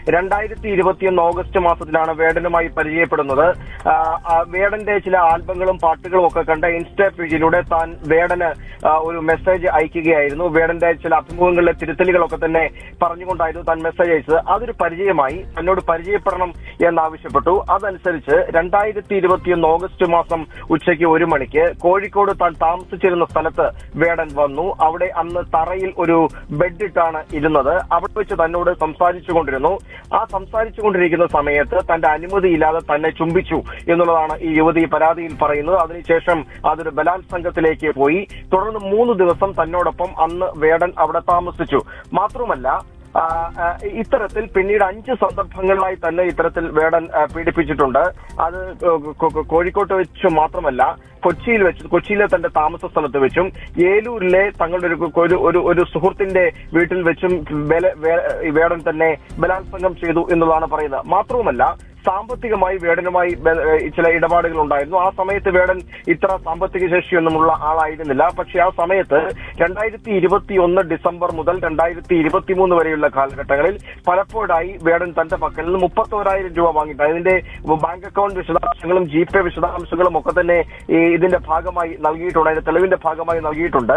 2021 August മാസത്തിലാണ് വേടനുമായി പരിചയപ്പെടുന്നത്. വേടന്റെ ചില ആൽബങ്ങളും പാട്ടുകളും ഒക്കെ കണ്ട ഇൻസ്റ്റാ പേജിലൂടെ താൻ വേടന് ഒരു മെസ്സേജ് അയക്കുകയായിരുന്നു. വേടന്റെ ചില അഭിമുഖങ്ങളിലെ തിരുത്തലുകളൊക്കെ തന്നെ പറഞ്ഞുകൊണ്ടായിരുന്നു താൻ മെസ്സേജ് അയച്ചത്. അതൊരു പരിചയമായി തന്നോട് പരിചയപ്പെടണം എന്നാവശ്യപ്പെട്ടു. അതനുസരിച്ച് 2021 ഓഗസ്റ്റ് മാസം ഉച്ചയ്ക്ക് 1 മണിക്ക് കോഴിക്കോട് താൻ താമസിച്ചിരുന്ന സ്ഥലത്ത് വേടൻ വന്നു. അവിടെ അന്ന് തറയിൽ ഒരു ബെഡ് ഇട്ടാണ് ഇരുന്നത്. അവിടെ വെച്ച് തന്നോട് സംസാരിച്ചുകൊണ്ടിരുന്നു. ആ സംസാരിച്ചുകൊണ്ടിരിക്കുന്ന സമയത്ത് തന്റെ അനുമതിയില്ലാതെ തന്നെ ചുംബിച്ചു എന്നുള്ളതാണ് ഈ യുവതി പരാതിയിൽ പറയുന്നത്. അതിനുശേഷം അതൊരു ബലാത്സംഗത്തിലേക്ക് പോയി. തുടർന്ന് 3 ദിവസം തന്നോടൊപ്പം അന്ന് വേടൻ അവിടെ താമസിച്ചു. മാത്രമല്ല ഇത്തരത്തിൽ പിന്നീട് 5 സന്ദർഭങ്ങളിലായി തന്നെ ഇത്തരത്തിൽ വേടൻ പീഡിപ്പിച്ചിട്ടുണ്ട്. അത് കോഴിക്കോട്ട് വെച്ച് മാത്രമല്ല, കൊച്ചിയിലെ തന്റെ താമസ സ്ഥലത്ത് വെച്ചും ഏലൂരിലെ തങ്ങളുടെ ഒരു സുഹൃത്തിന്റെ വീട്ടിൽ വെച്ചും വേടൻ തന്നെ ബലാത്സംഗം ചെയ്തു എന്നുള്ളതാണ് പറയുന്നത്. മാത്രവുമല്ല, സാമ്പത്തികമായി വേടനുമായി ചില ഇടപാടുകൾ ഉണ്ടായിരുന്നു. ആ സമയത്ത് വേടൻ ഇത്ര സാമ്പത്തിക ശേഷിയൊന്നുമുള്ള ആളായിരുന്നില്ല. പക്ഷെ ആ സമയത്ത് 2021 ഡിസംബർ മുതൽ 2023 വരെയുള്ള കാലഘട്ടങ്ങളിൽ പലപ്പോഴായി വേടൻ തന്റെ പക്കൽ നിന്ന് 31,000 രൂപ വാങ്ങിയിട്ട് അതിന്റെ ബാങ്ക് അക്കൗണ്ട് വിശദാംശങ്ങളും GPay വിശദാംശങ്ങളും ഒക്കെ തന്നെ ഇതിന്റെ ഭാഗമായി നൽകിയിട്ടുണ്ട്, അതിന്റെ തെളിവിന്റെ ഭാഗമായി നൽകിയിട്ടുണ്ട്.